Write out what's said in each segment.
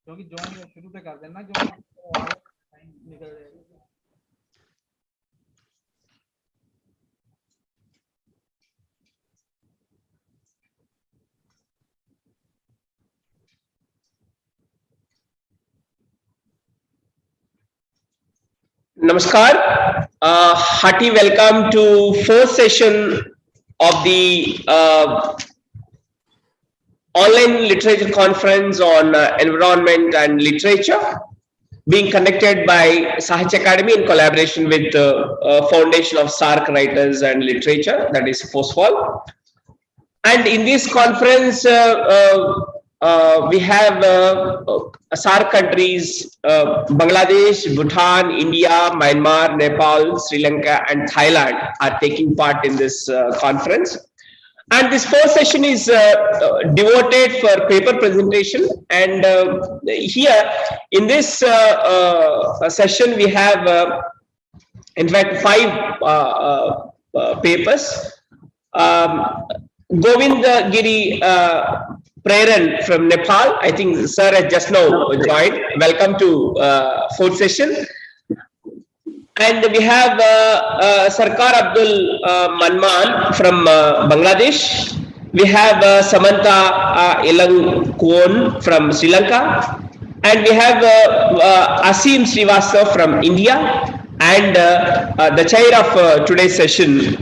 क्योंकि ज्वाइन शुरू से कर देना क्योंकि टाइम निकल जाएगा। Namaskar, hearty welcome to fourth session of the online literature conference on environment and literature, being conducted by Sahitya Academy in collaboration with Foundation of SARC Writers and Literature, that is FOSFOL. And in this conference, we have SARC countries, Bangladesh, Bhutan, India, Myanmar, Nepal, Sri Lanka, and Thailand are taking part in this conference. And this fourth session is devoted for paper presentation. And here in this session, we have, in fact, 5 papers. Govind Giri Preran from Nepal. I think sir has just now joined. Welcome to fourth session. And we have Sarkar Abdul Manman from Bangladesh. We have Samantha Ilang Kwon from Sri Lanka. And we have Asim Srivastav from India. And the chair of today's session,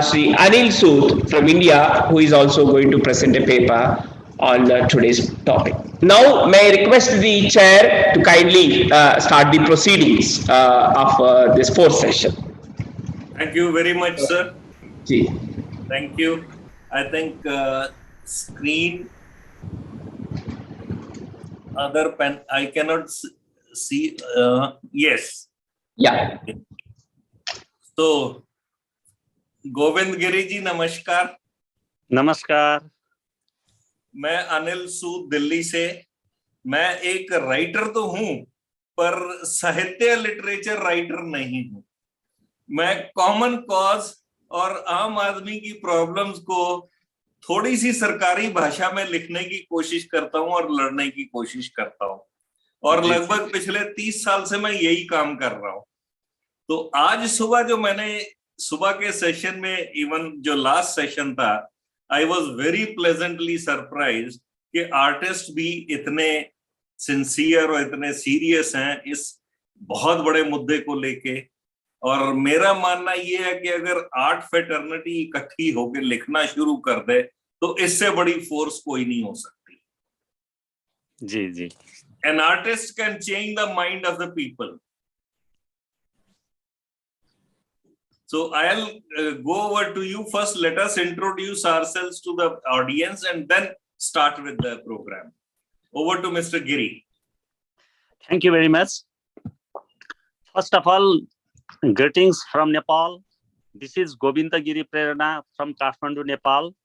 Sri Anil Sood from India, who is also going to present a paper on today's topic. Now, may I request the chair to kindly start the proceedings of this fourth session. Thank you very much, sir. Ji. Thank you. I think screen, other pen, I cannot see. Yes. Yeah. So, Govind Giri ji नमस्कार। नमस्कार। मैं अनिल सूद दिल्ली से। मैं एक writer तो हूं पर साहित्य लिटरेचर राइटर नहीं हूं। मैं कॉमन कॉज और आम आदमी की प्रॉब्लम्स को थोड़ी सी सरकारी भाषा में लिखने की कोशिश करता हूं और लड़ने की कोशिश करता हूं और लगभग पिछले 30 साल से मैं यही काम कर रहा हूं। तो आज सुबह जो मैंने सुबह के सेशन में, इवन जो लास्ट सेशन था, I was very pleasantly surprise कि आर्टिस्ट भी इतने सिंसियर और इतने सीरियस हैं इस बहुत बड़े मुद्दे को लेके। और मेरा मानना ये है कि अगर आर्ट फेटर्निटी इकट्ठी होकर लिखना शुरू कर दे तो इससे बड़ी फोर्स कोई नहीं हो सकती। जी जी। An artist can change the mind of the people. So I'll go over to you first. Let us introduce ourselves to the audience and then start with the program. Over to Mr. Giri. Thank you very much. First of all, greetings from Nepal. This is Govinda Giri Prerana from Kathmandu, Nepal.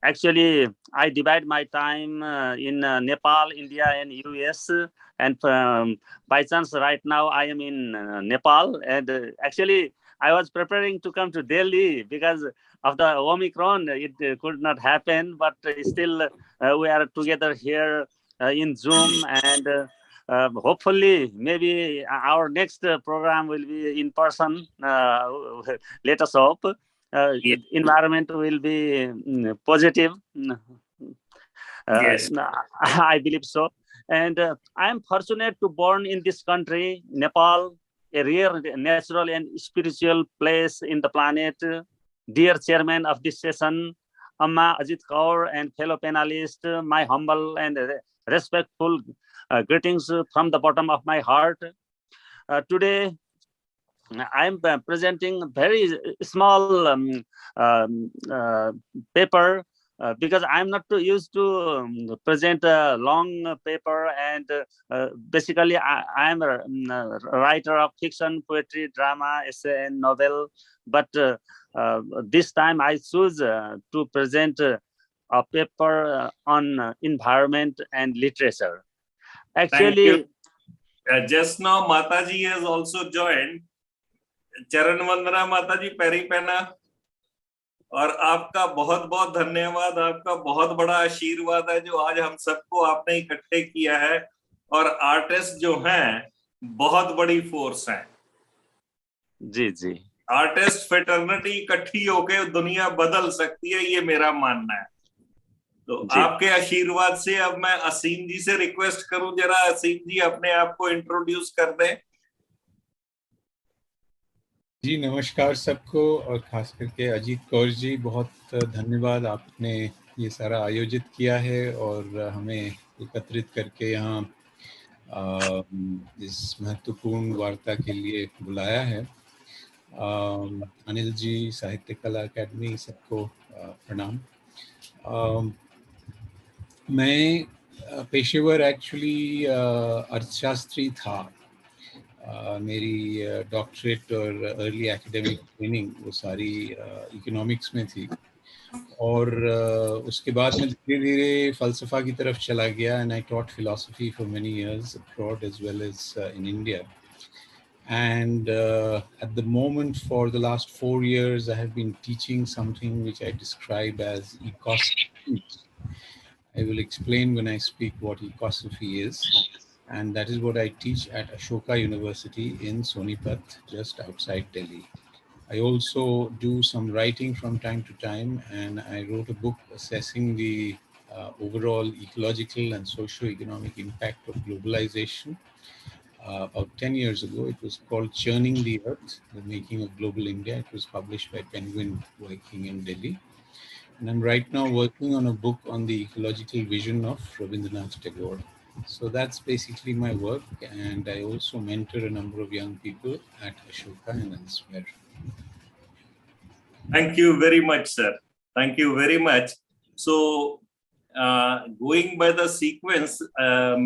Actually, I divide my time in Nepal, India, and US. And by chance, right now I am in Nepal. And actually, I was preparing to come to Delhi because of the Omicron. It could not happen, but still we are together here in Zoom. And hopefully, maybe our next program will be in person. Let us hope. Environment will be positive. Yes. I believe so. And I am fortunate to born in this country, Nepal, a rare natural and spiritual place in the planet. Dear chairman of this session, Amma Ajit Kaur and fellow panelists, my humble and respectful greetings from the bottom of my heart. Today, I am presenting a very small paper because I'm not too used to present a long paper, and basically I am a writer of fiction, poetry, drama, essay, and novel. But this time I choose to present a paper on environment and literature. Actually, just now Mataji has also joined. Charan Vandana Mataji, Peri Pena. और आपका बहुत बहुत धन्यवाद, आपका बहुत बड़ा आशीर्वाद है जो आज हम सबको आपने इकट्ठे किया है। और आर्टिस्ट जो हैं बहुत बड़ी फोर्स है। जी जी। आर्टिस्ट फेटर्निटी इकट्ठी होकर दुनिया बदल सकती है, ये मेरा मानना है। तो जी। आपके आशीर्वाद से अब मैं असीम जी से रिक्वेस्ट करूं, जरा असीम जी अपने आप को इंट्रोड्यूस कर दें। जी नमस्कार सबको, और खास करके अजीत कौर जी, बहुत धन्यवाद, आपने ये सारा आयोजित किया है और हमें एकत्रित करके यहाँ इस महत्वपूर्ण वार्ता के लिए बुलाया है। अनिल जी, साहित्य कला अकेडमी, सबको प्रणाम। मैं पेशेवर एक्चुअली अर्थशास्त्री था। मेरी डॉक्टरेट और अर्ली एकेडमिक ट्रेनिंग वो सारी इकोनॉमिक्स में थी, और उसके बाद मैं धीरे धीरे फ़लसफ़ा की तरफ चला गया, and I taught philosophy for many years abroad as well as in India. And at the moment, for the last 4 years, I have been teaching something which I describe as ecosophy. I will explain when I speak what ecosophy is. And that is what I teach at Ashoka University in Sonipat, just outside Delhi. I also do some writing from time to time, and I wrote a book assessing the overall ecological and socio-economic impact of globalization. About 10 years ago. It was called Churning the Earth, The Making of Global India. It was published by Penguin Viking in Delhi. And I'm right now working on a book on the ecological vision of Rabindranath Tagore. So that's basically my work, and I also mentor a number of young people at Ashoka and elsewhere. Thank you very much, sir. Thank you very much. So, going by the sequence,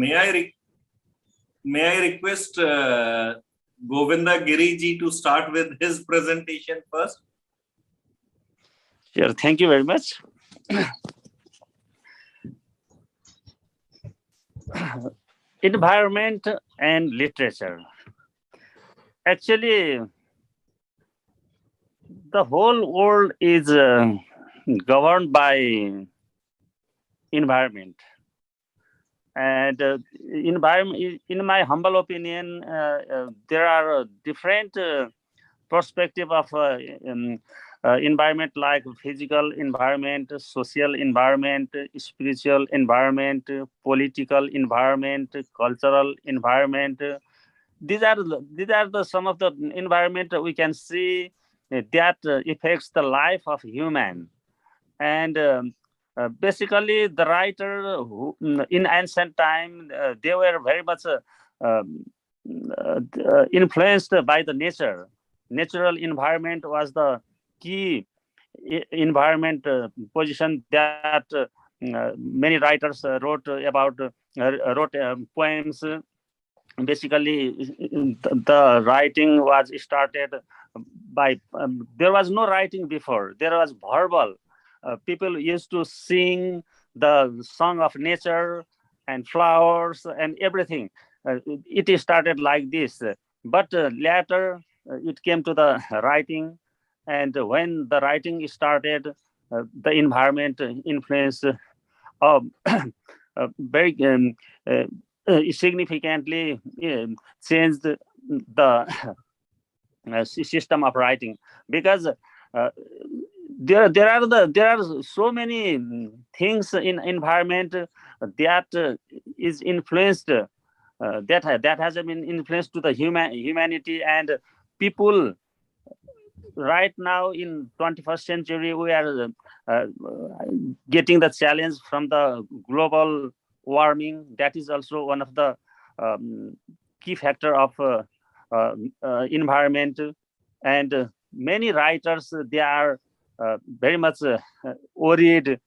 may I request Govinda Giri ji to start with his presentation first? Sure, thank you very much. Environment and literature. Actually, the whole world is governed by environment. And environment, in my humble opinion, there are different perspective of environment, like physical environment, social environment, spiritual environment, political environment, cultural environment. These are some of the environment we can see that affects the life of human. And basically, the writer who, in ancient time, they were very much influenced by the nature. Natural environment was the key environment position that many writers wrote poems. Basically, the writing was started by there was no writing before. There was verbal. People used to sing the song of nature and flowers and everything. It started like this, but later it came to the writing, and when the writing started, the environment influence very significantly changed the system of writing, because there are so many things in environment that is influenced that has been influenced to the humanity and people. Right now in 21st century, we are getting the challenge from the global warming. That is also one of the key factor of environment. And many writers, they are very much worried,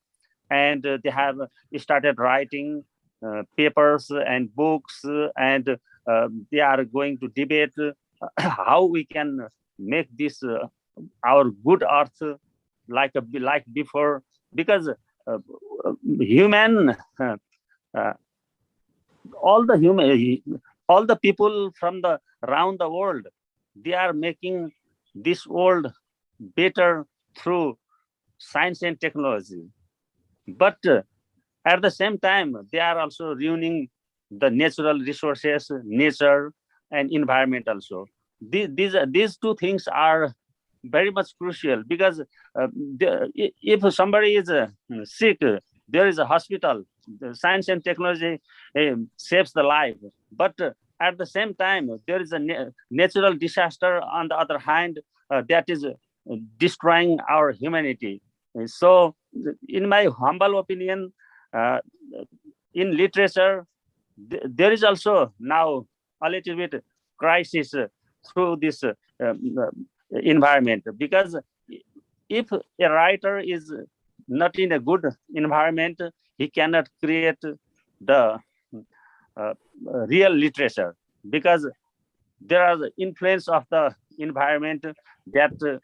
and they have started writing papers and books, and they are going to debate how we can make this our good earth like before, because human all the people from the around the world, they are making this world better through science and technology. But at the same time, they are also ruining the natural resources, nature, and environment also. These two things are very much crucial because if somebody is sick, there is a hospital. The science and technology saves the life. But at the same time, there is a natural disaster on the other hand that is destroying our humanity. So, in my humble opinion, in literature, there is also now a little bit crisis through this environment, because if a writer is not in a good environment, he cannot create the real literature, because there are the influence of the environment that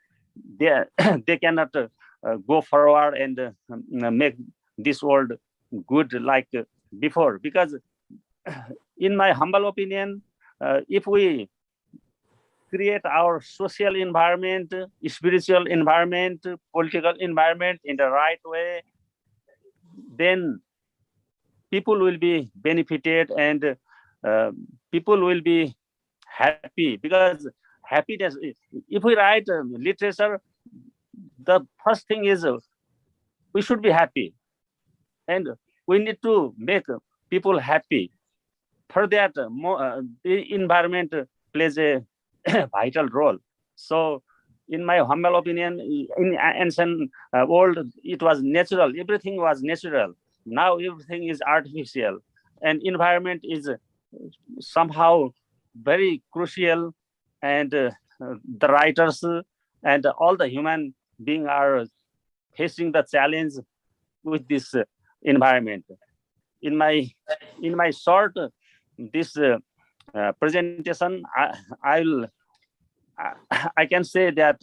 they, they cannot go forward and make this world good like before. Because in my humble opinion, if we create our social environment, spiritual environment, political environment in the right way, then people will be benefited and people will be happy. Because happiness, if we write literature, the first thing is we should be happy, and we need to make people happy. For that, the environment plays a vital role. So, in my humble opinion, in ancient world, it was natural. Everything was natural. Now everything is artificial, and environment is somehow very crucial. And the writers and all the human beings are facing the challenge with this environment. In my short this presentation, I can say that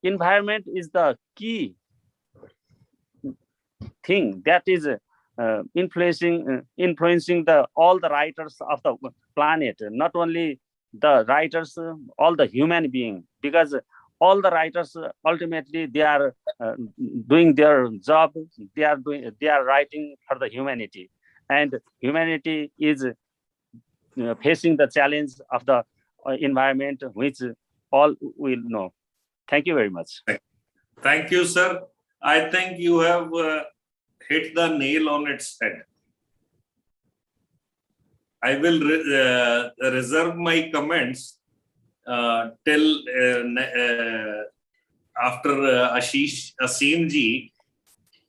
environment is the key thing that is influencing all the writers of the planet, not only the writers, all the human being, because all the writers ultimately they are doing their job. They are writing for the humanity, and humanity is facing the challenge of the environment, which all will know. Thank you very much. Thank you, sir. I think you have hit the nail on its head. I will reserve my comments till after Aseem ji.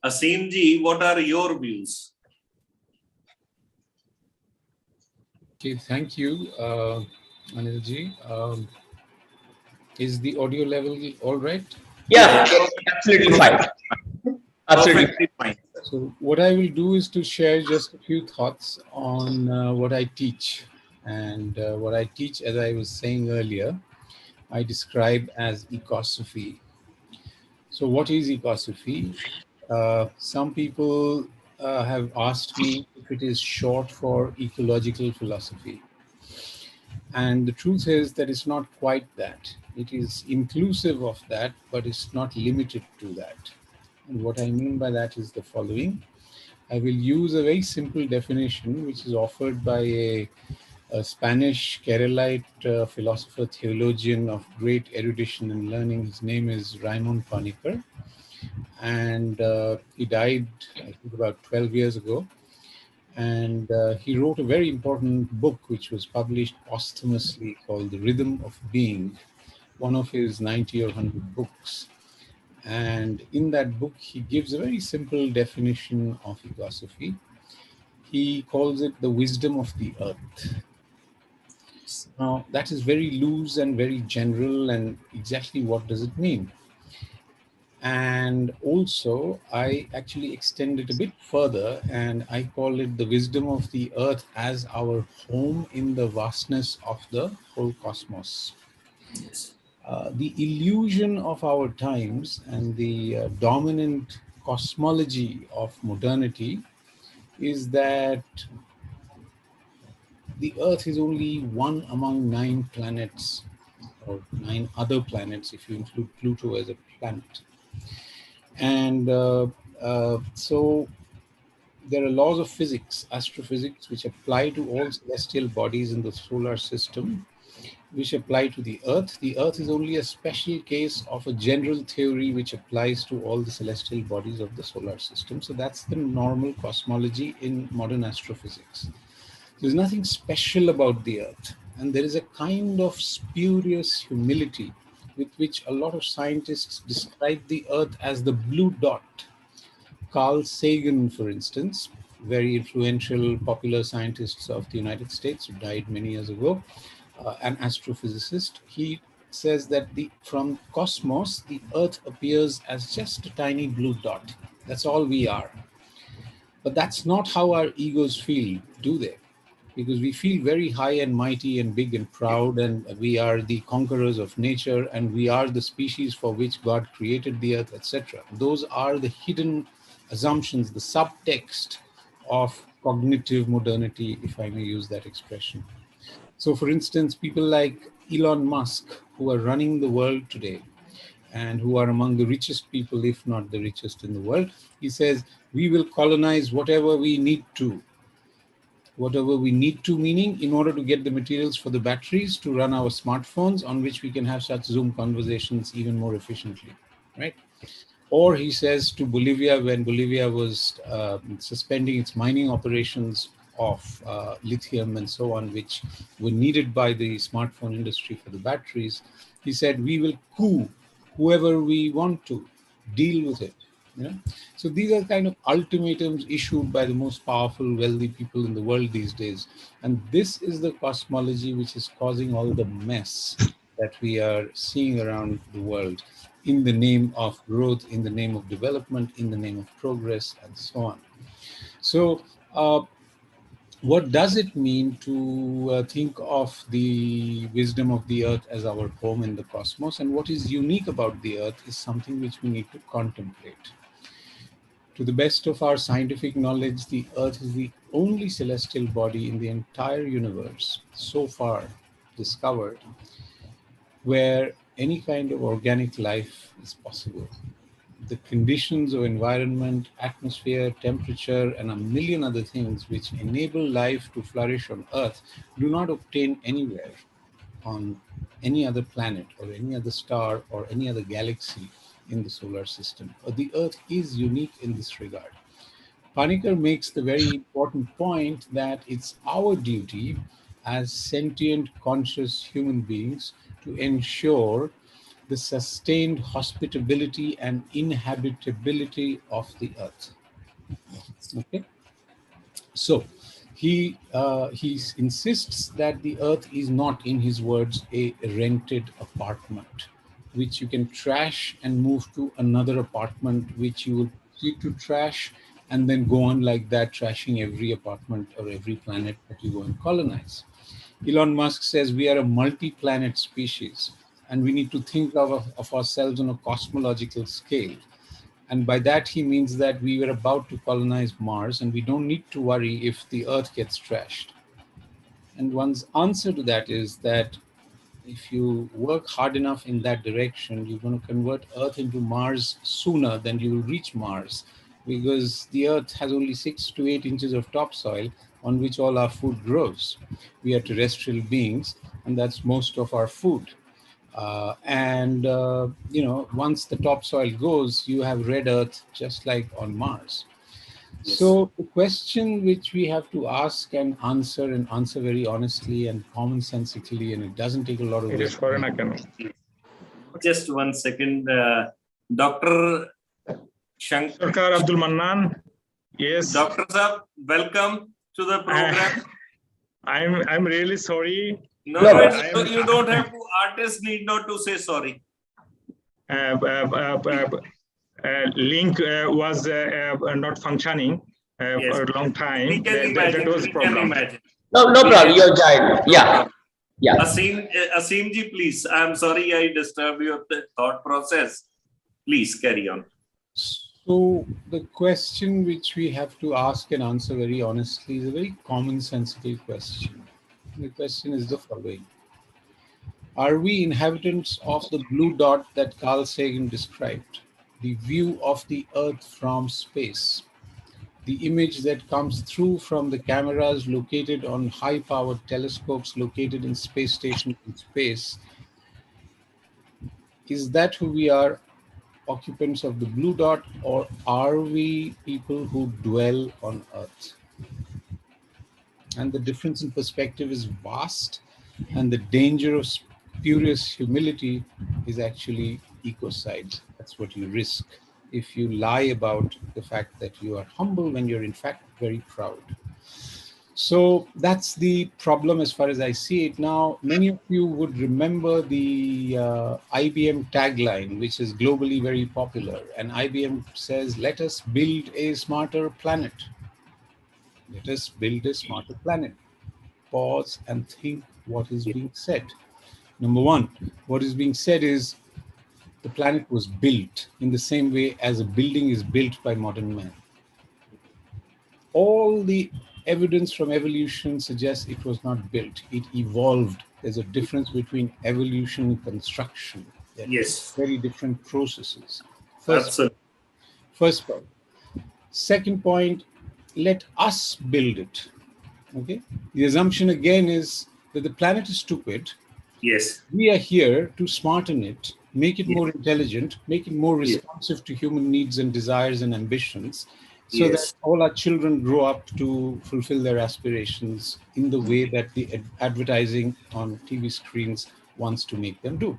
Aseem ji, what are your views? Okay, thank you, Anil ji. Is the audio level all right? Yeah, absolutely fine. Absolutely. Perfectly fine. So what I will do is to share just a few thoughts on what I teach. And what I teach, as I was saying earlier, I describe as ecosophy. So what is ecosophy? Some people have asked me if it is short for ecological philosophy. And the truth is that it's not quite that. It is inclusive of that, but it's not limited to that. And what I mean by that is the following. I will use a very simple definition, which is offered by a Spanish Keralite philosopher, theologian of great erudition and learning. His name is Raymond Panikkar. And he died, I think, about 12 years ago. And he wrote a very important book, which was published posthumously, called The Rhythm of Being, one of his 90 or 100 books. And in that book, he gives a very simple definition of ecosophy. He calls it the wisdom of the earth. Now, that is very loose and very general, and exactly what does it mean? And also, I actually extend it a bit further, and I call it the wisdom of the earth as our home in the vastness of the whole cosmos. The illusion of our times and the dominant cosmology of modernity is that the Earth is only one among 9 planets, or 9 other planets if you include Pluto as a planet. And so there are laws of physics, astrophysics, which apply to all celestial bodies in the solar system, which apply to the Earth. The Earth is only a special case of a general theory which applies to all the celestial bodies of the solar system. So that's the normal cosmology in modern astrophysics. There's nothing special about the Earth. And there is a kind of spurious humility with which a lot of scientists describe the Earth as the blue dot. Carl Sagan, for instance, very influential popular scientist of the United States who died many years ago, an astrophysicist, he says that from cosmos, the Earth appears as just a tiny blue dot. That's all we are. But that's not how our egos feel, do they? Because we feel very high and mighty and big and proud, and we are the conquerors of nature, and we are the species for which God created the Earth, etc. Those are the hidden assumptions, the subtext of cognitive modernity, if I may use that expression. So, for instance, people like Elon Musk, who are running the world today and who are among the richest people, if not the richest in the world, he says, we will colonize whatever we need to. Whatever we need to, meaning in order to get the materials for the batteries to run our smartphones on which we can have such Zoom conversations even more efficiently, right? Or he says to Bolivia, when Bolivia was suspending its mining operations of lithium and so on, which were needed by the smartphone industry for the batteries, he said, we will coup whoever we want to, deal with it. You know? So these are kind of ultimatums issued by the most powerful, wealthy people in the world these days. And this is the cosmology which is causing all the mess that we are seeing around the world in the name of growth, in the name of development, in the name of progress, and so on. So what does it mean to think of the wisdom of the Earth as our home in the cosmos? And what is unique about the Earth is something which we need to contemplate. To the best of our scientific knowledge, the Earth is the only celestial body in the entire universe so far discovered where any kind of organic life is possible. The conditions of environment, atmosphere, temperature, and a million other things which enable life to flourish on Earth do not obtain anywhere on any other planet or any other star or any other galaxy in the solar system. But the Earth is unique in this regard. Panikkar makes the very important point that it's our duty as sentient, conscious human beings to ensure the sustained hospitability and inhabitability of the Earth. Okay, so he insists that the Earth is not, in his words, a rented apartment, which you can trash and move to another apartment, which you will proceed to trash and then go on like that, trashing every apartment or every planet that you go and colonize. Elon Musk says we are a multi-planet species, and we need to think of ourselves on a cosmological scale. And by that, he means that we were about to colonize Mars, and we don't need to worry if the Earth gets trashed. And one's answer to that is that if you work hard enough in that direction, you're going to convert Earth into Mars sooner than you will reach Mars, because the Earth has only 6 to 8 inches of topsoil on which all our food grows. We are terrestrial beings, and that's most of our food. Once the topsoil goes, you have red Earth just like on Mars. Yes. So the question which we have to ask and answer very honestly and commonsensically, and it doesn't take a lot of It is foreign account. Just 1 second. Dr. Shankar Sarkar Abdul Mannan. Yes. Dr. Saab, welcome to the program. I'm really sorry. No, No. you don't have to. Artists need not to say sorry. Link was not functioning Yes. for a long time. We can imagine. That was We can problem. imagine. No problem. You're giant. Yeah. Yeah. Asim ji, please. I'm sorry I disturbed your thought process. Please carry on. So the question which we have to ask and answer very honestly is a very commonsensical question. The question is the following. Are we inhabitants of the blue dot that Carl Sagan described? the view of the Earth from space, the image that comes through from the cameras located on high-powered telescopes located in space stations in space, is that who we are, occupants of the blue dot, or are we people who dwell on Earth? And the difference in perspective is vast, and the danger of spurious humility is actually ecocide. That's what you risk if you lie about the fact that you are humble when you're in fact very proud. So that's the problem as far as I see it. Now, many of you would remember the IBM tagline, which is globally very popular. And IBM says, let us build a smarter planet. Let us build a smarter planet. Pause and think what is being said. Number one, what is being said is the planet was built in the same way as a building is built by modern man. All the evidence from evolution suggests it was not built, it evolved. There's a difference between evolution and construction. They're Yes. very different processes. Absolutely. First point. Second point, let us build it. Okay. The assumption again is that the planet is stupid. Yes. We are here to smarten it, make it more intelligent, make it more responsive to human needs and desires and ambitions, so that all our children grow up to fulfill their aspirations in the way that the advertising on TV screens wants to make them do.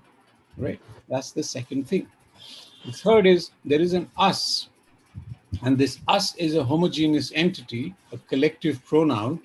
Right? That's the second thing. The third is there is an us. And this us is a homogeneous entity, a collective pronoun.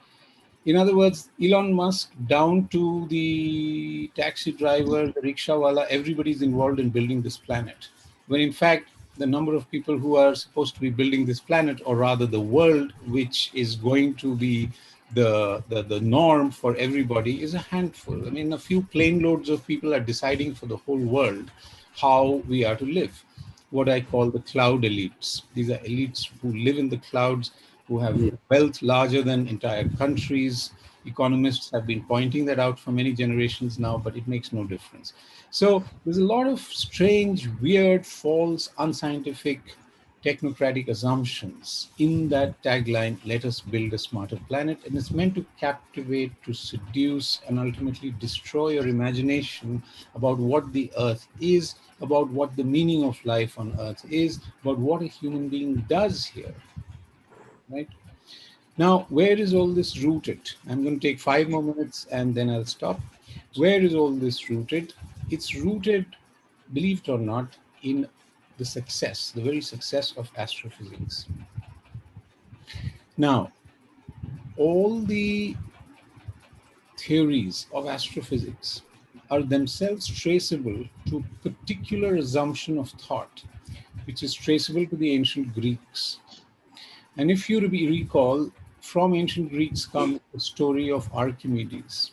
In other words, Elon Musk down to the taxi driver, the rickshawala, everybody's involved in building this planet. When in fact, the number of people who are supposed to be building this planet, or rather the world, which is going to be the norm for everybody, is a handful. I mean, a few plane loads of people are deciding for the whole world how we are to live. What I call the cloud elites. These are elites who live in the clouds, who have wealth larger than entire countries. Economists have been pointing that out for many generations now, but it makes no difference. So there's a lot of strange, weird, false, unscientific, technocratic assumptions in that tagline, let us build a smarter planet. And it's meant to captivate, to seduce, and ultimately destroy your imagination about what the earth is, about what the meaning of life on earth is, about what a human being does here, right? Now, where is all this rooted? I'm going to take 5 more minutes and then I'll stop. Where is all this rooted? It's rooted, believe it or not, in the success, the very success of astrophysics. Now, all the theories of astrophysics are themselves traceable to a particular assumption of thought, which is traceable to the ancient Greeks. And if you recall, from ancient Greeks comes the story of Archimedes.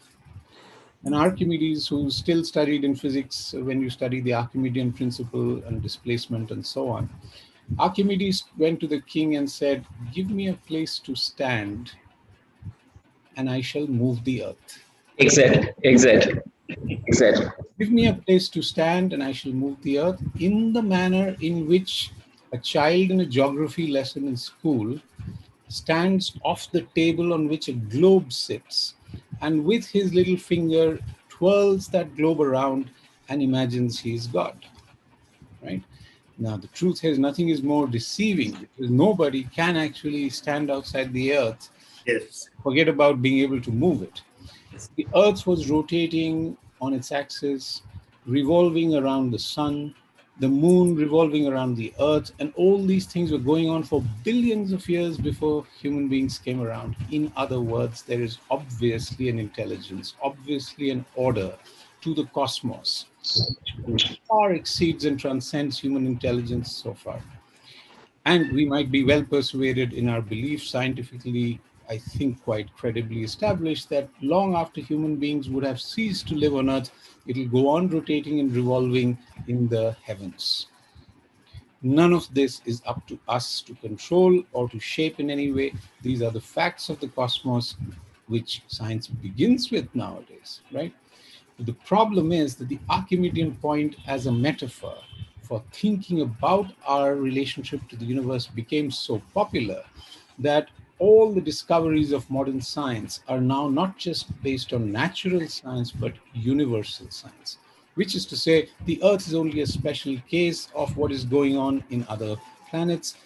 And Archimedes, who still studied in physics when you study the Archimedean principle and displacement and so on, Archimedes went to the king and said, give me a place to stand and I shall move the earth. Exactly. Give me a place to stand and I shall move the earth in the manner in which a child in a geography lesson in school stands off the table on which a globe sits and with his little finger twirls that globe around and imagines he is God, right? Now, the truth is nothing is more deceiving because nobody can actually stand outside the earth. Yes. Forget about being able to move it. The earth was rotating on its axis, revolving around the sun, the moon revolving around the earth, and all these things were going on for billions of years before human beings came around. In other words, there is obviously an intelligence, obviously an order to the cosmos, which far exceeds and transcends human intelligence so far. And we might be well persuaded in our belief, scientifically, I think quite credibly established, that long after human beings would have ceased to live on Earth, it will go on rotating and revolving in the heavens. None of this is up to us to control or to shape in any way. These are the facts of the cosmos, which science begins with nowadays, right? But the problem is that the Archimedean point as a metaphor for thinking about our relationship to the universe became so popular that all the discoveries of modern science are now not just based on natural science, but universal science, which is to say the Earth is only a special case of what is going on in other planets,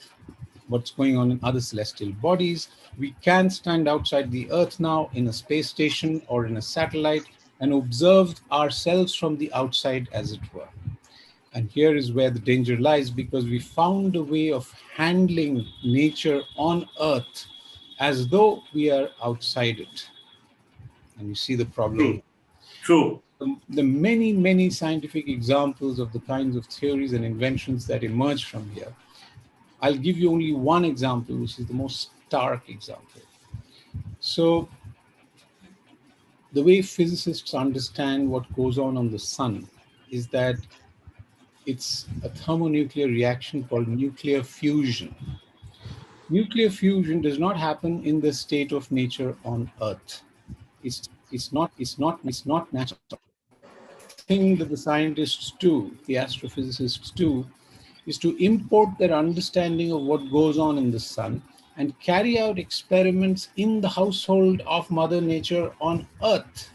what's going on in other celestial bodies. We can stand outside the Earth now in a space station or in a satellite and observe ourselves from the outside, as it were. And here is where the danger lies, because we found a way of handling nature on Earth as though we are outside it. And you see the problem. True. The many, many scientific examples of the kinds of theories and inventions that emerge from here. I'll give you only one example, which is the most stark example. So the way physicists understand what goes on the sun is that it's a thermonuclear reaction called nuclear fusion. Nuclear fusion does not happen in the state of nature on Earth. It's not natural. The thing that the scientists do, the astrophysicists do, is to import their understanding of what goes on in the sun and carry out experiments in the household of Mother Nature on Earth.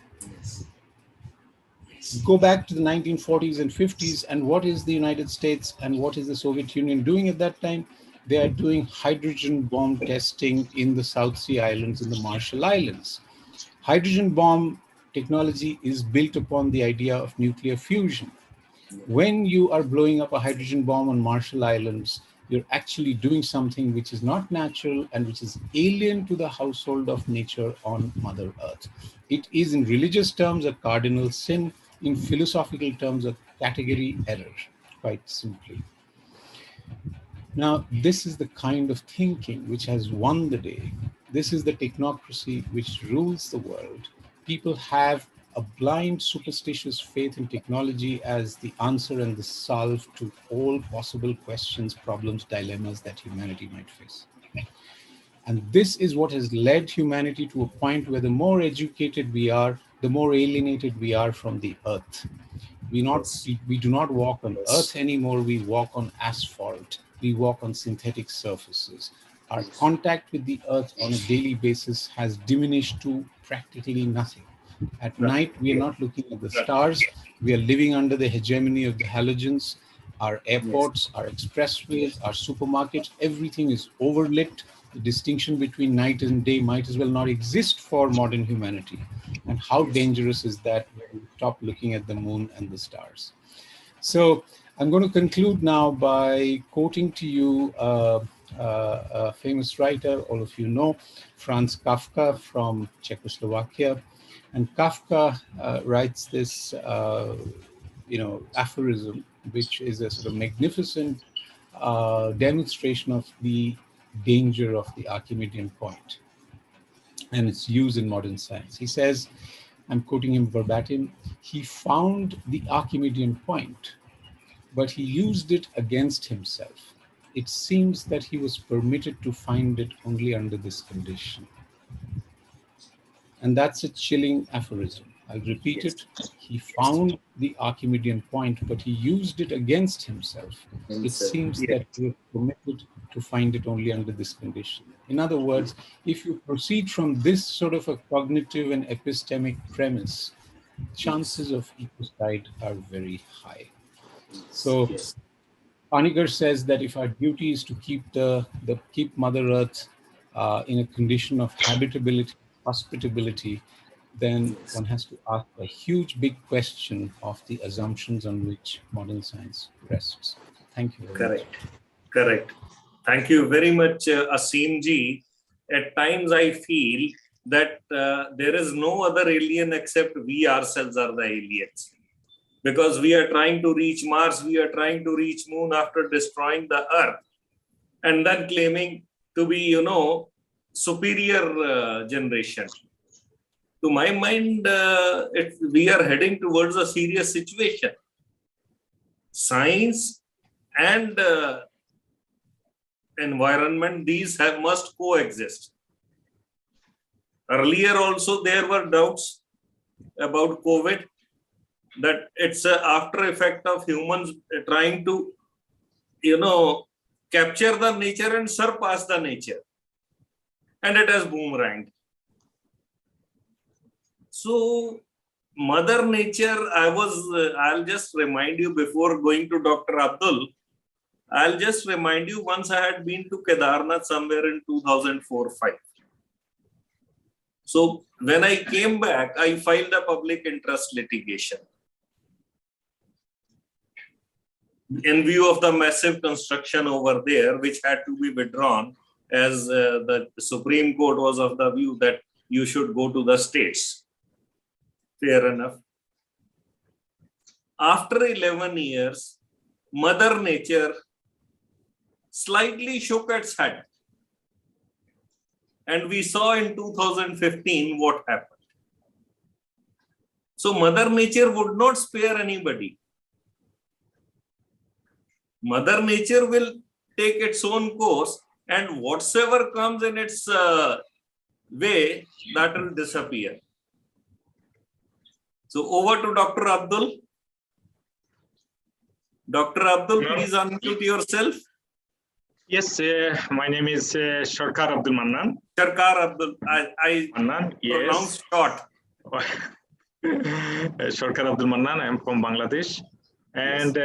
Go back to the 1940s and 50s, and what is the United States and what is the Soviet Union doing at that time? They are doing hydrogen bomb testing in the South Sea Islands, in the Marshall Islands. Hydrogen bomb technology is built upon the idea of nuclear fusion. When you are blowing up a hydrogen bomb on Marshall Islands, you're actually doing something which is not natural and which is alien to the household of nature on Mother Earth. It is, in religious terms, a cardinal sin. In philosophical terms, a category error, quite simply. Now, this is the kind of thinking which has won the day. This is the technocracy which rules the world. People have a blind, superstitious faith in technology as the answer and the solve to all possible questions, problems, dilemmas that humanity might face. And this is what has led humanity to a point where the more educated we are, the more alienated we are from the Earth. We do not walk on Earth anymore, we walk on asphalt, we walk on synthetic surfaces. Our contact with the Earth on a daily basis has diminished to practically nothing. At night, we are not looking at the stars, we are living under the hegemony of the halogens. Our airports, our expressways, our supermarkets, everything is overlit. The distinction between night and day might as well not exist for modern humanity. And how dangerous is that when we stop looking at the moon and the stars? So I'm going to conclude now by quoting to you a famous writer, all of you know, Franz Kafka from Czechoslovakia. And Kafka writes this, aphorism, which is a sort of magnificent demonstration of the danger of the Archimedean point and its use in modern science. He says, I'm quoting him verbatim, he found the Archimedean point, but he used it against himself. It seems that he was permitted to find it only under this condition. And that's a chilling aphorism. I'll repeat it. He found the Archimedean point, but he used it against himself. It seems that he was permitted to find it only under this condition. In other words, if you proceed from this sort of a cognitive and epistemic premise, chances of ecocide are very high. So Panikkar says that if our duty is to keep Mother Earth in a condition of habitability, hospitability, then one has to ask a huge, big question of the assumptions on which modern science rests. Thank you very much. Correct. Thank you very much, Asim ji. At times I feel that there is no other alien except we ourselves are the aliens. Because we are trying to reach Mars, we are trying to reach Moon after destroying the Earth, and then claiming to be, superior generation. To my mind, we are heading towards a serious situation. Science and environment, these must coexist. Earlier also there were doubts about COVID, that it's an after effect of humans trying to capture the nature and surpass the nature. And it has boomeranged. So Mother Nature, I'll just remind you before going to Dr. Abdul, I'll just remind you, once I had been to Kedarnath somewhere in 2004-05. So when I came back, I filed a public interest litigation in view of the massive construction over there, which had to be withdrawn as the Supreme Court was of the view that you should go to the states. Fair enough. After 11 years, Mother Nature slightly shook its head. And we saw in 2015 what happened. So Mother Nature would not spare anybody. Mother Nature will take its own course, and whatsoever comes in its way, that will disappear. So over to Dr. Abdul. Dr. Abdul, please unmute yourself. Yes, my name is Sharkar Abdul Mannan. Sharkar Abdul, I Mannan, pronounced short. Sharkar Abdul Mannan, I am from Bangladesh. And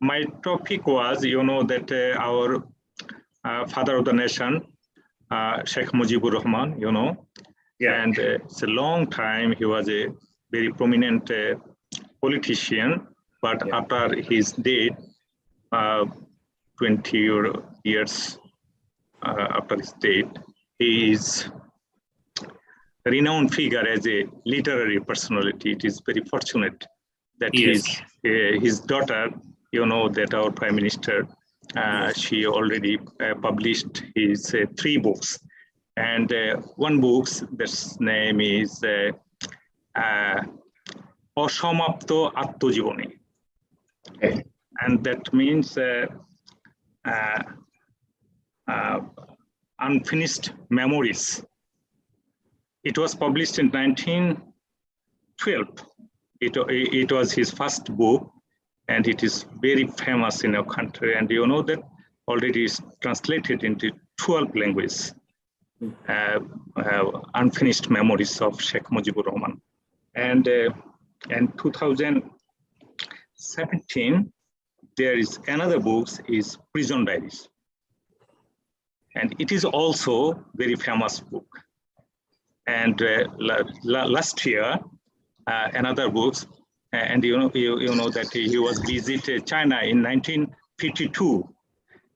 my topic was, that our father of the nation, Sheikh Mujibur Rahman, and it's a long time he was a very prominent politician, but after his death, 20 years after his death, he is a renowned figure as a literary personality. It is very fortunate that his daughter, that our Prime Minister, she already published his 3 books. And one book, this name is Oshamapto Attojiboni. And that means unfinished memories. It was published in 1912. It was his first book, and it is very famous in our country. And you know that already is translated into 12 languages. Unfinished memories of Sheikh Mujibur Rahman. And in 2017, there is another book, is Prison Diaries. And it is also very famous book. And last year, another book, and you know that he was visited China in 1952.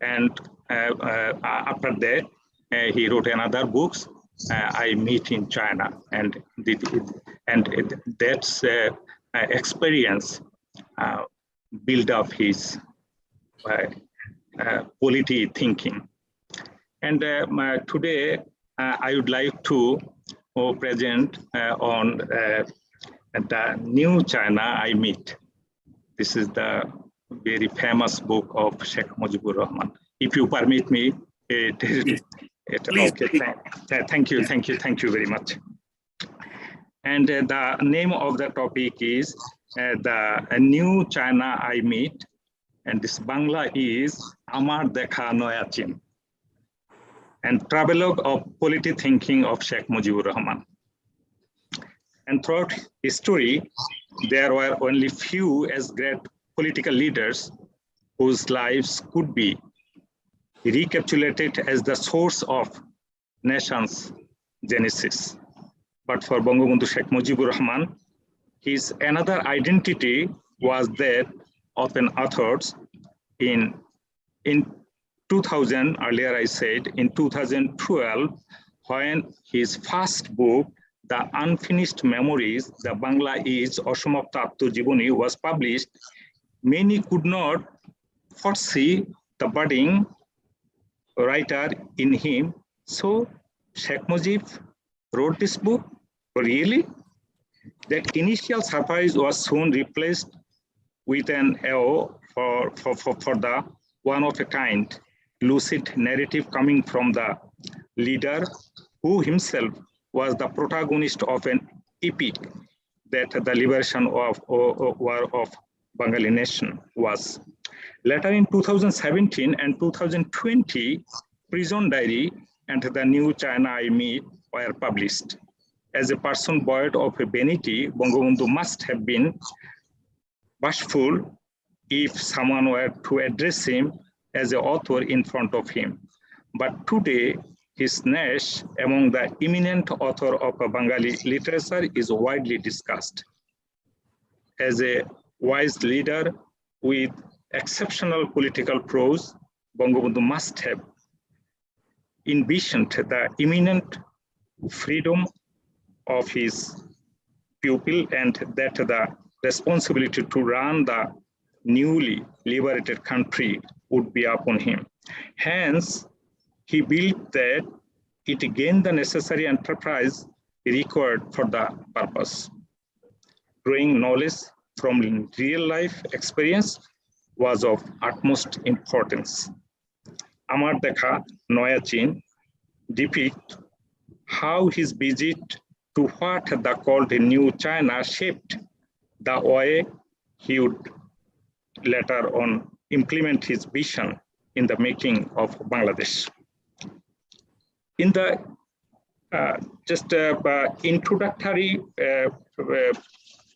And after that, he wrote another book, I Meet in China. And that's experience build up his polity thinking. And today, I would like to present on the New China I Meet. This is the very famous book of Sheikh Mujibur Rahman. If you permit me, Please. Thank you very much. And the name of the topic is the New China I Meet, and this Bangla is Amar Dekha Noya Chin, and travelogue of polity thinking of Sheikh Mujibur Rahman. And throughout history, there were only few as great political leaders whose lives could be recapitulated as the source of nation's genesis. But for Bangabandhu Sheikh Mujibur Rahman, his another identity was that of an author. In 2000, earlier I said, in 2012, when his first book, The Unfinished Memories, the Bangla is Oshamapto Attojiboni, was published, many could not foresee the budding writer in him. So Sheikh Mujib wrote this book. Really? That initial surprise was soon replaced with an awe for the one of a kind, lucid narrative coming from the leader who himself was the protagonist of an epic, that the liberation of Bengali nation was. Later in 2017 and 2020, Prison Diary and The New China I Meet were published. As a person void of vanity, Bangabandhu must have been bashful if someone were to address him as an author in front of him. But today, his niche among the eminent author of Bengali literature is widely discussed. As a wise leader with exceptional political prose, Bangabandhu must have envisioned the imminent freedom of his pupil and that the responsibility to run the newly liberated country would be upon him. Hence, he believed that it gained the necessary enterprise required for the purpose. Drawing knowledge from real life experience was of utmost importance. Amar Dekha Noya Chin depicts how his visit to what the called New China shaped the way he would later on implement his vision in the making of Bangladesh. In the introductory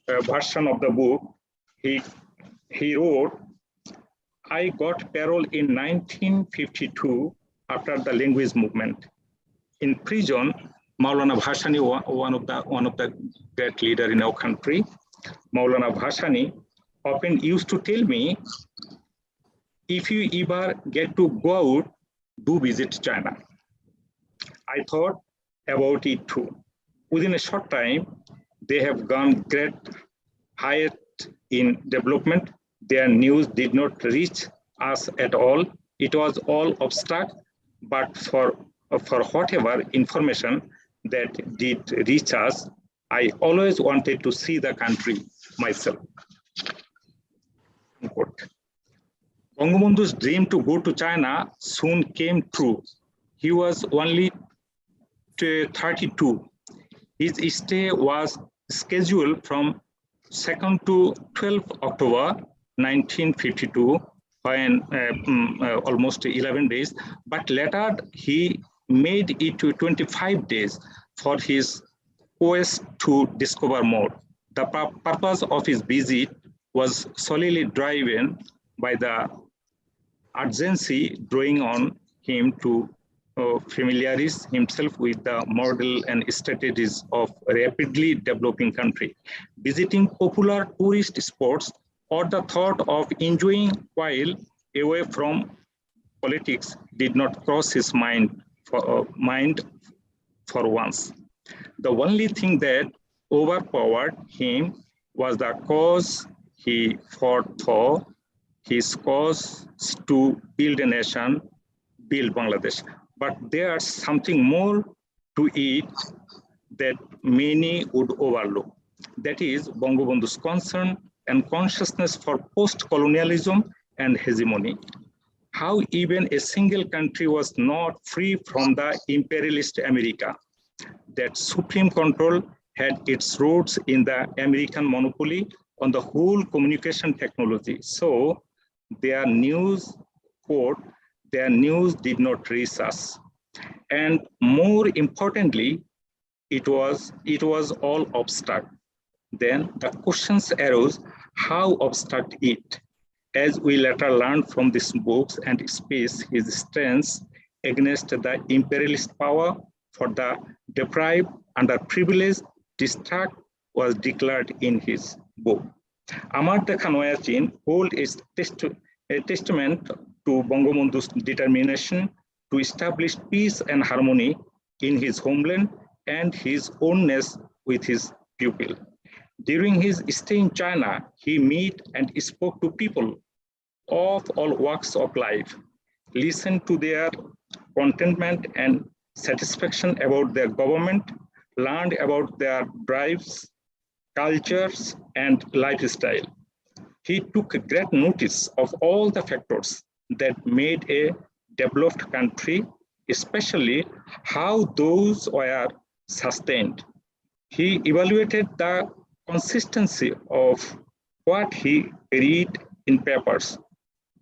version of the book, he wrote, I got parole in 1952 after the language movement. In prison, Maulana Bhashani, one of the great leader in our country, Maulana Bhashani often used to tell me, if you ever get to go out, do visit China. I thought about it too. Within a short time, they have gone great height in development. Their news did not reach us at all. It was all abstract, but for whatever information that did reach us, I always wanted to see the country myself. Bangabandhu's dream to go to China soon came true. He was only 32. His stay was scheduled from 2nd to 12th October 1952, when almost 11 days, but later he made it to 25 days for his quest to discover more. The purpose of his visit was solely driven by the urgency drawing on him to familiarize himself with the model and strategies of a rapidly developing country. Visiting popular tourist spots or the thought of enjoying while away from politics did not cross his mind for once. The only thing that overpowered him was the cause he fought for, his cause to build a nation, build Bangladesh. But there's something more to it that many would overlook. That is Bangabandhu's concern and consciousness for post-colonialism and hegemony. How even a single country was not free from the imperialist America. That supreme control had its roots in the American monopoly on the whole communication technology. So their news, quote, their news did not reach us. And more importantly, it was all abstract. Then the questions arose, how abstract it? As we later learned from these books and space his strengths against the imperialist power for the deprived, underprivileged, distract was declared in his book. Amar Dekha Noya Chin holds a testament to Bangabandhu's determination to establish peace and harmony in his homeland and his ownness with his pupil. During his stay in China, he met and spoke to people of all walks of life, listened to their contentment and satisfaction about their government, learned about their drives, cultures, and lifestyle. He took great notice of all the factors that made a developed country, especially how those were sustained. He evaluated the consistency of what he read in papers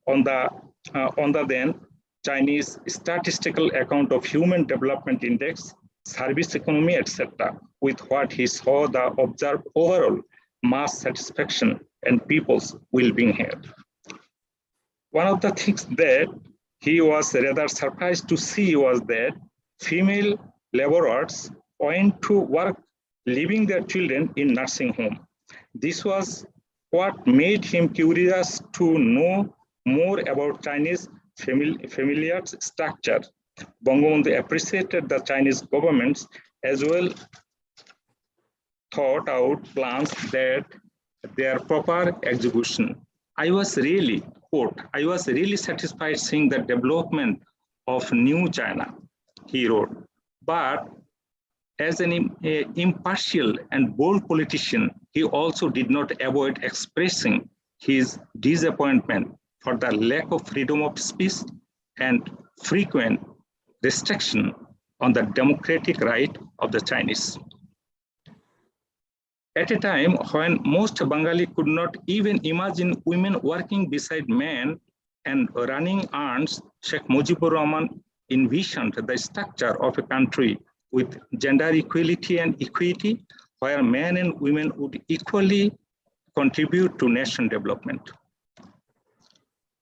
on the then Chinese statistical account of Human Development Index, service economy, etc., with what he saw the observed overall mass satisfaction and people's well-being here. One of the things that he was rather surprised to see was that female laborers went to work leaving their children in nursing home. This was what made him curious to know more about Chinese familial structure. Bangabandhu appreciated the Chinese government's as well thought out plans that their proper execution. I was really, quote, I was really satisfied seeing the development of new China, he wrote. But as an impartial and bold politician, he also did not avoid expressing his disappointment for the lack of freedom of speech and frequent restriction on the democratic right of the Chinese. At a time when most Bengali could not even imagine women working beside men and running errands, Sheikh Mujibur Rahman envisioned the structure of a country with gender equality and equity, where men and women would equally contribute to nation development.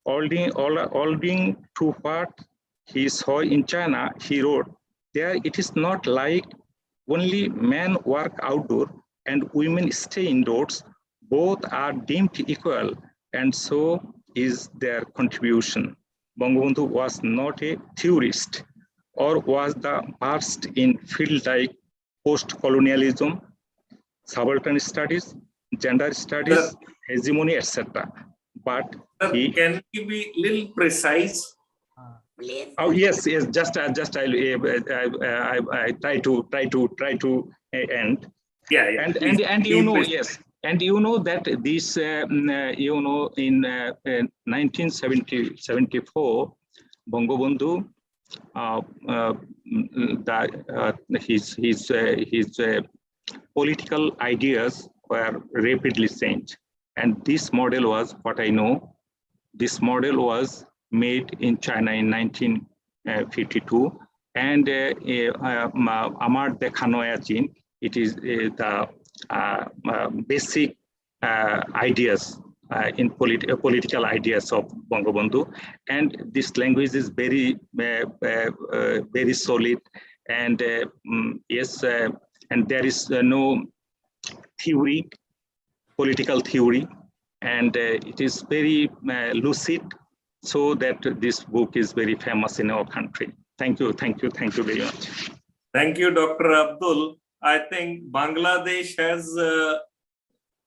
Alluding to what he saw in China, he wrote, there it is not like only men work outdoor and women stay indoors, both are deemed equal, and so is their contribution. Bangabandhu was not a theorist or was the versed in fields like post-colonialism, subaltern studies, gender studies, hegemony, etc. But he can you be a little precise? Oh yes, just I try to end. Yeah. And you know, yes, and you know that this in 1974, Bangabandhu, his political ideas were rapidly changed, and this model was what I know. This model was made in China in 1952, and Amar Dekhano Chin. It is the basic ideas in political ideas of Bangabandhu, and this language is very very solid, and yes, and there is no theory, political theory, and it is very lucid, so that this book is very famous in our country. Thank you very much. Thank you, Dr. Abdul. I think Bangladesh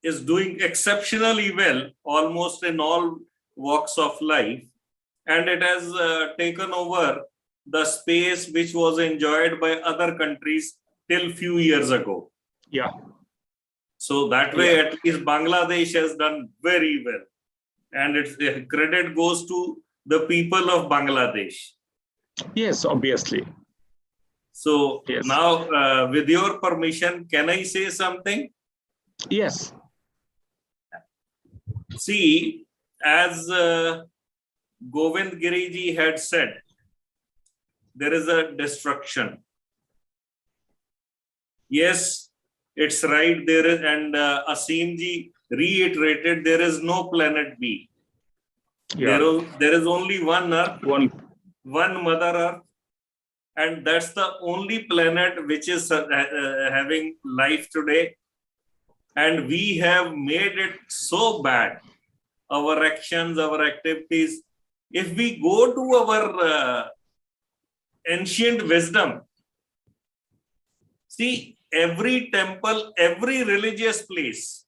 is doing exceptionally well, almost in all walks of life, and it has taken over the space which was enjoyed by other countries till few years ago. Yeah. So that way, at least Bangladesh has done very well, and its credit goes to the people of Bangladesh. Yes, obviously. So yes. Now, with your permission, can I say something? Yes. See, as Govind Giriji had said, there is a destruction. Yes, it's right. There is, and Asimji reiterated, there is no planet B. Yeah. There is only one Earth, one Mother Earth, and that's the only planet which is having life today. And we have made it so bad, our actions, our activities. If we go to our ancient wisdom, see, every temple, every religious place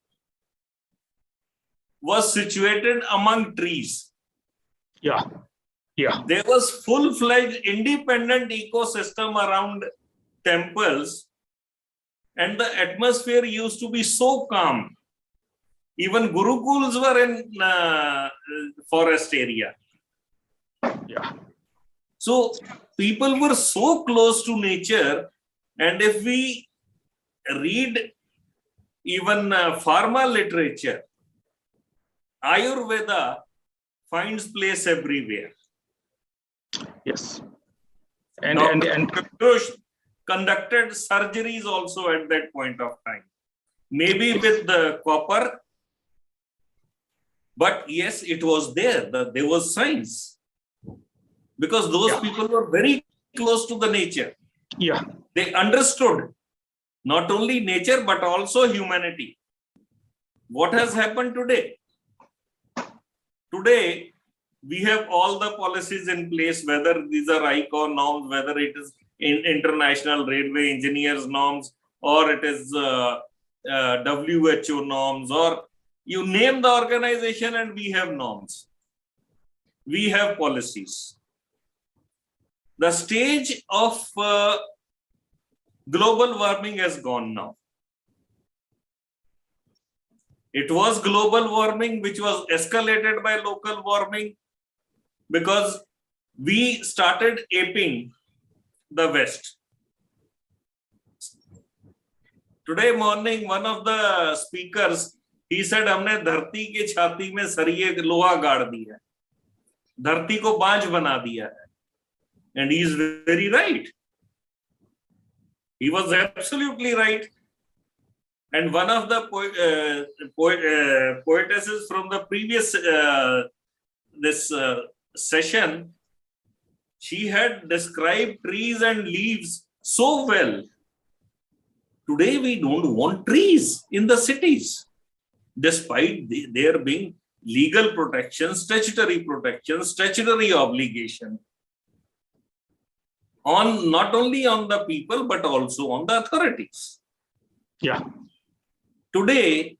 was situated among trees. Yeah. Yeah. There was full-fledged independent ecosystem around temples, and the atmosphere used to be so calm. Even Gurukuls were in forest area. Yeah. So people were so close to nature, and if we read even pharma literature, Ayurveda finds place everywhere. Yes. Dr. Pratyush conducted surgeries also at that point of time. Maybe with the copper, but yes, it was there. There was science. Because those people were very close to the nature. Yeah. They understood not only nature, but also humanity. What has happened today? Today, we have all the policies in place, whether these are ICAO norms, whether it is in international railway engineers norms, or it is WHO norms, or you name the organization and we have norms. We have policies. The stage of global warming has gone now. It was global warming, which was escalated by local warming, because we started aping the West. Today morning, one of the speakers, he said, हमने धरती के छाती में सरिये लोहा गाड़ दिया है, धरती को बांझ बना दिया है. And he is very right. He was absolutely right. And one of the poetesses from the previous session, she had described trees and leaves so well. Today we don't want trees in the cities, despite there being legal protection, statutory obligation on not only on the people but also on the authorities. Yeah. Today,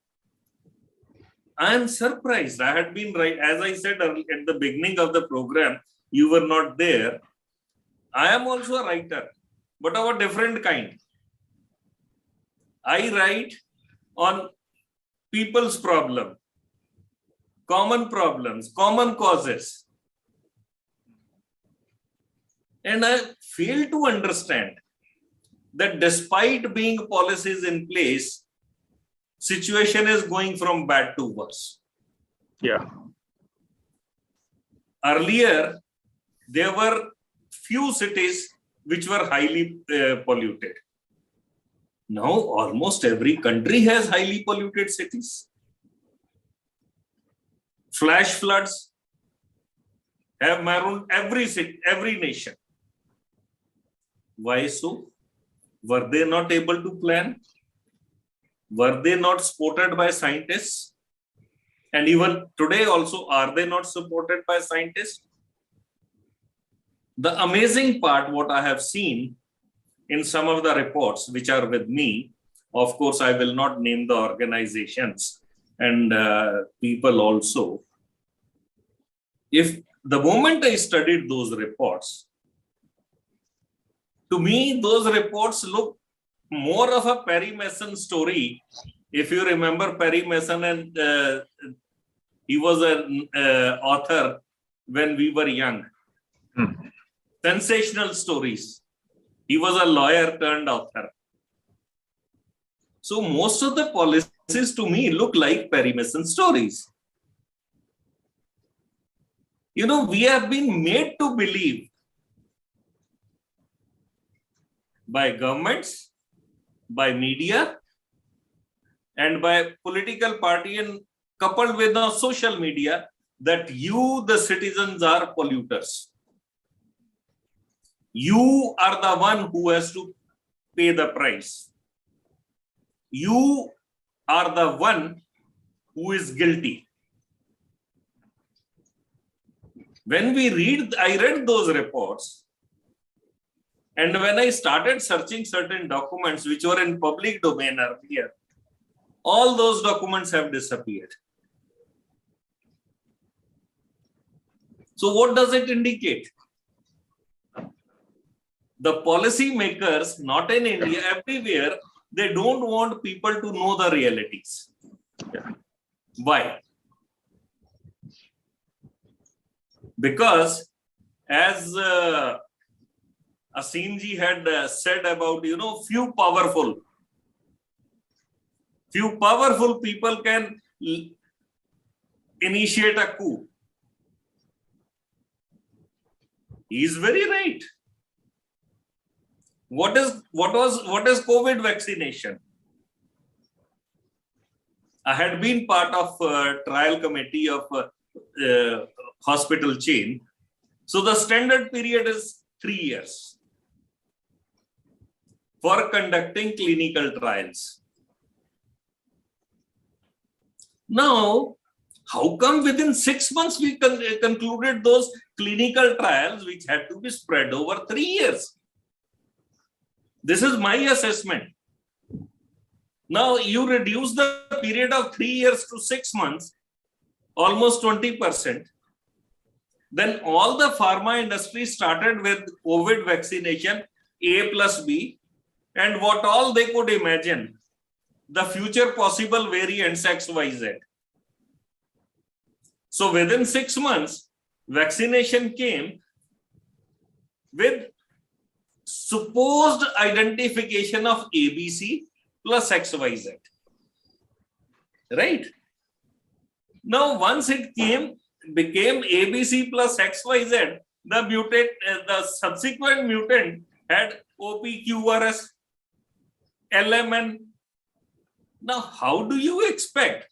I am surprised. I had been right, as I said at the beginning of the program, you were not there. I am also a writer, but of a different kind. I write on people's problem, common problems, common causes. And I fail to understand that despite being policies in place, situation is going from bad to worse. Yeah. Earlier, there were few cities which were highly polluted. Now, almost every country has highly polluted cities. Flash floods have marooned every city, every nation. Why so? Were they not able to plan? Were they not supported by scientists? And even today also, are they not supported by scientists? The amazing part, what I have seen in some of the reports which are with me, of course, I will not name the organizations and people also. If the moment I studied those reports, to me, those reports look more of a Perry Mason story. If you remember Perry Mason, and he was an author when we were young. Sensational stories. He was a lawyer turned author. So most of the policies to me look like Perry Mason stories. You know, we have been made to believe by governments, by media, and by political party, and coupled with the social media, that you, the citizens, are polluters. You are the one who has to pay the price. You are the one who is guilty. When I read those reports, and when I started searching certain documents which were in public domain earlier, all those documents have disappeared. So what does it indicate? The policy makers, not in India, everywhere, they don't want people to know the realities. Why? Because as Asimji had said about, few powerful people can initiate a coup. He is very right. What is COVID vaccination? I had been part of a trial committee of hospital chain. So the standard period is 3 years for conducting clinical trials. Now, how come within 6 months we concluded those clinical trials which had to be spread over 3 years? This is my assessment. Now you reduce the period of 3 years to 6 months, almost 20%. Then all the pharma industry started with COVID vaccination, A plus B, and what all they could imagine, the future possible variants XYZ. So within 6 months, vaccination came with supposed identification of ABC plus XYZ. Right? Now, once it became ABC plus XYZ, the subsequent mutant had OPQRS, LMN. Now, how do you expect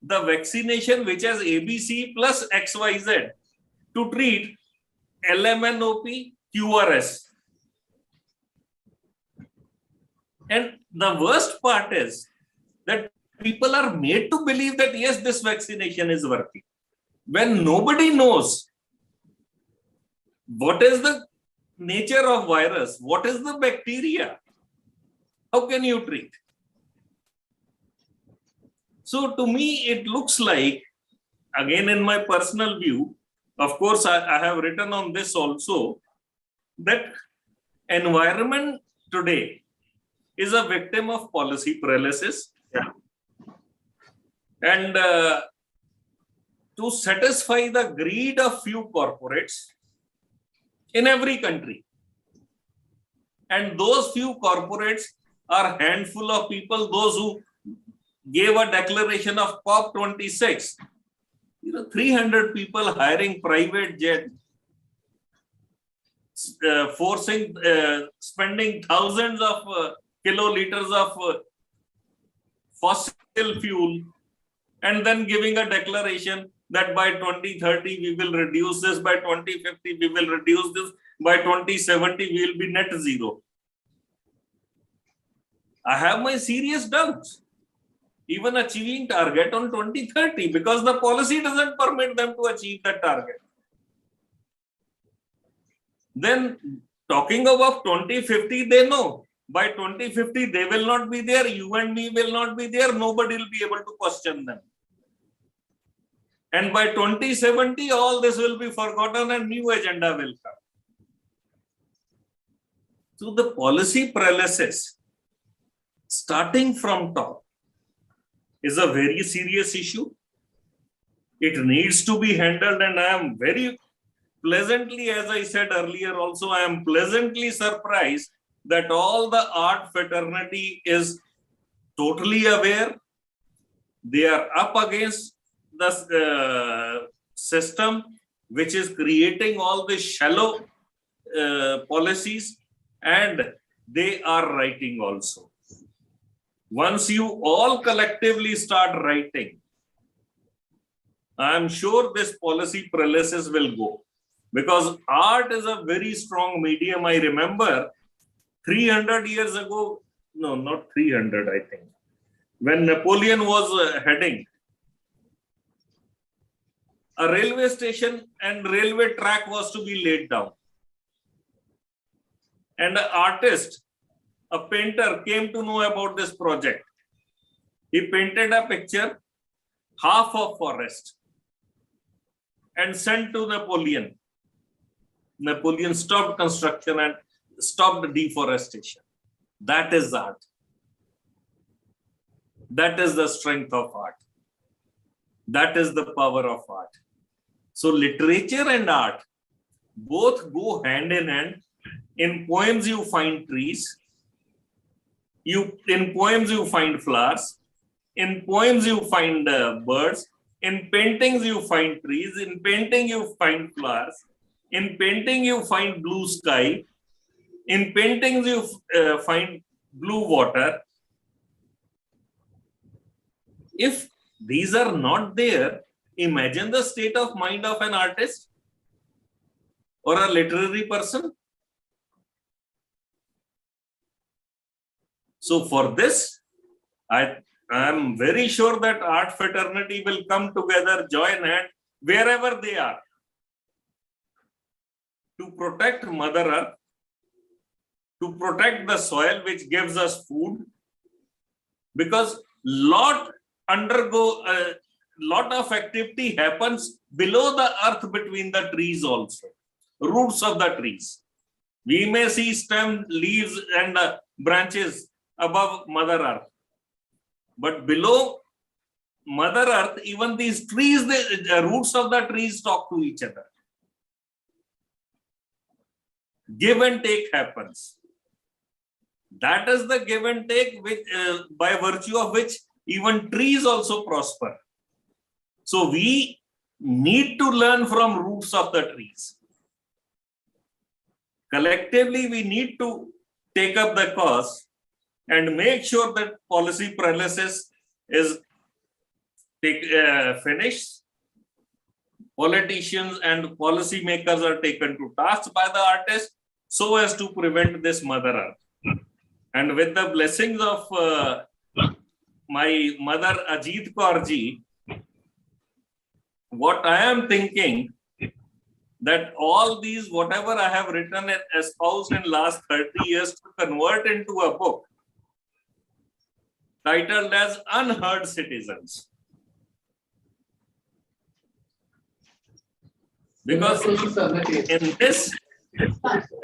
the vaccination which has ABC plus XYZ to treat LMNOP QRS? And the worst part is that people are made to believe that yes, this vaccination is working, when nobody knows what is the nature of virus, what is the bacteria, how can you treat? So to me, it looks like, again in my personal view, of course, I have written on this also, that environment today is a victim of policy paralysis. Yeah. And to satisfy the greed of few corporates in every country. And those few corporates are a handful of people, those who gave a declaration of COP26. 300 people hiring private jet, spending thousands of kiloliters of fossil fuel, and then giving a declaration that by 2030 we will reduce this, by 2050 we will reduce this, by 2070 we will be net zero. I have my serious doubts even achieving target on 2030 because the policy doesn't permit them to achieve that target. Then talking about 2050, they know by 2050 they will not be there, you and me will not be there, nobody will be able to question them. And by 2070, all this will be forgotten and new agenda will come. So the policy paralysis, starting from top, is a very serious issue. It needs to be handled, and I am very pleasantly, as I said earlier also, I am pleasantly surprised that all the art fraternity is totally aware. They are up against the system which is creating all these shallow policies, and they are writing also. Once you all collectively start writing, I am sure this policy paralysis will go, because art is a very strong medium. I remember 300 years ago, no, not 300, I think, when Napoleon was heading, a railway station and railway track was to be laid down. And an artist, a painter, came to know about this project. He painted a picture, half of forest, and sent to Napoleon. Napoleon stopped construction and stopped deforestation. That is art. That is the strength of art. That is the power of art. So literature and art both go hand in hand. In poems you find trees. In poems you find flowers. In poems you find birds. In paintings, you find trees. In painting, you find flowers. In painting, you find blue sky. In paintings, you find blue water. If these are not there, imagine the state of mind of an artist or a literary person. So for this, I am very sure that art fraternity will come together, join hand, wherever they are, to protect Mother Earth, to protect the soil which gives us food, because lot of activity happens below the earth between the trees also, roots of the trees. We may see stem, leaves and branches above Mother Earth, but below Mother Earth, even these trees, the roots of the trees talk to each other. Give and take happens. That is the give and take which, by virtue of which even trees also prosper. So we need to learn from roots of the trees. Collectively, we need to take up the cause and make sure that policy paralysis is finished. Politicians and policy makers are taken to task by the artists so as to prevent this Mother Earth. And with the blessings of my mother Ajit Kaur ji, what I am thinking, that all these, whatever I have written and espoused in last 30 years, to convert into a book titled as Unheard Citizens. Because in this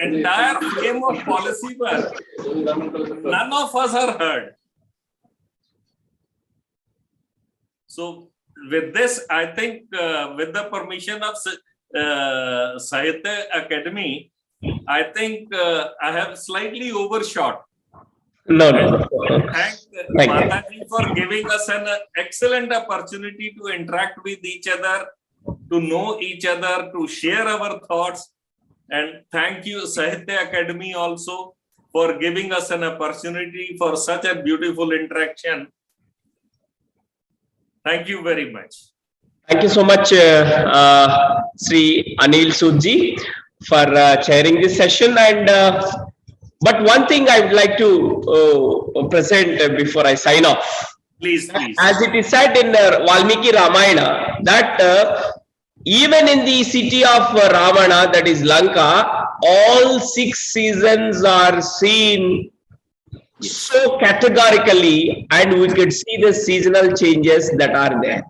entire frame of policy work, none of us are heard. So with this, I think with the permission of Sahitya Academy, I think I have slightly overshot. No. Thank Thank you. Mataji for giving us an excellent opportunity to interact with each other, to know each other, to share our thoughts. And thank you, Sahitya Academy, also for giving us an opportunity for such a beautiful interaction. Thank you very much. Thank you so much, Sri Anil Sood ji, for chairing this session. And but one thing I would like to present before I sign off. Please, please. As it is said in Valmiki Ramayana, that even in the city of Ravana, that is Lanka, all 6 seasons are seen so categorically, and we could see the seasonal changes that are there.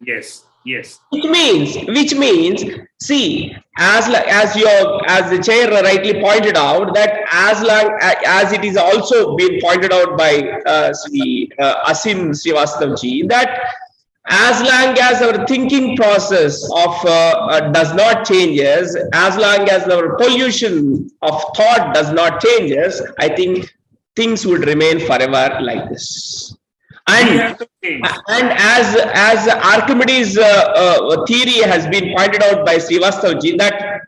Yes, yes. Which means, see, as the chair rightly pointed out, that as long as it is also been pointed out by Sri Asim Srivastav ji, that as long as our thinking process of does not changes, as long as our pollution of thought does not changes, I think things would remain forever like this. And as Archimedes' theory has been pointed out by Srivastav ji, that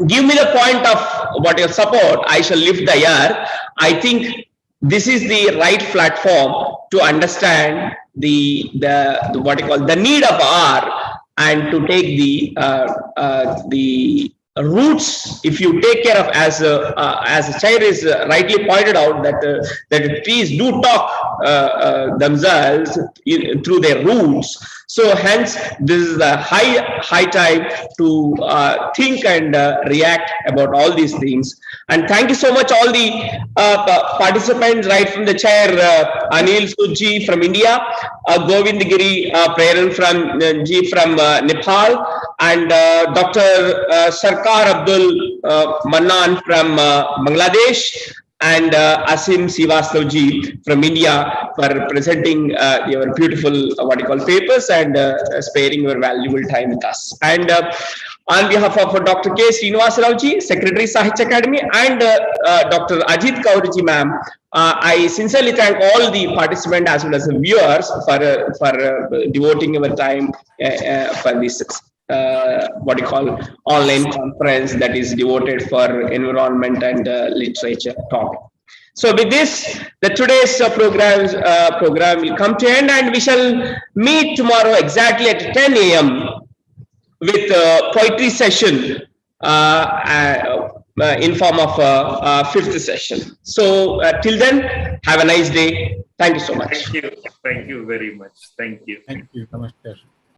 give me the point of what your support, I shall lift the air. I think this is the right platform to understand the what you call the need of R, and to take the roots. If you take care of, as the chair is rightly pointed out, that trees do talk themselves through their roots. So hence this is the high time to think and react about all these things. And thank you so much all the participants, right from the chair, Anil Sood ji from India, Govind Giri Preran from Nepal, and Dr. Sarkar Abdul Mannan from Bangladesh, and Asim Srivastav ji from India for presenting your beautiful papers and sparing your valuable time with us. And on behalf of Dr. K. Srinivasa Rao ji, Secretary Sahitya Academy, and Dr. Ajit Kaur ji ma'am, I sincerely thank all the participants as well as the viewers for devoting your time for this what you call online conference that is devoted for environment and literature topic. So with this, the today's program will come to end, and we shall meet tomorrow exactly at 10 a.m. with a poetry session in form of fifth session. So till then, have a nice day. Thank you so much. Thank you very much. Thank you. Thank you. Namaskar.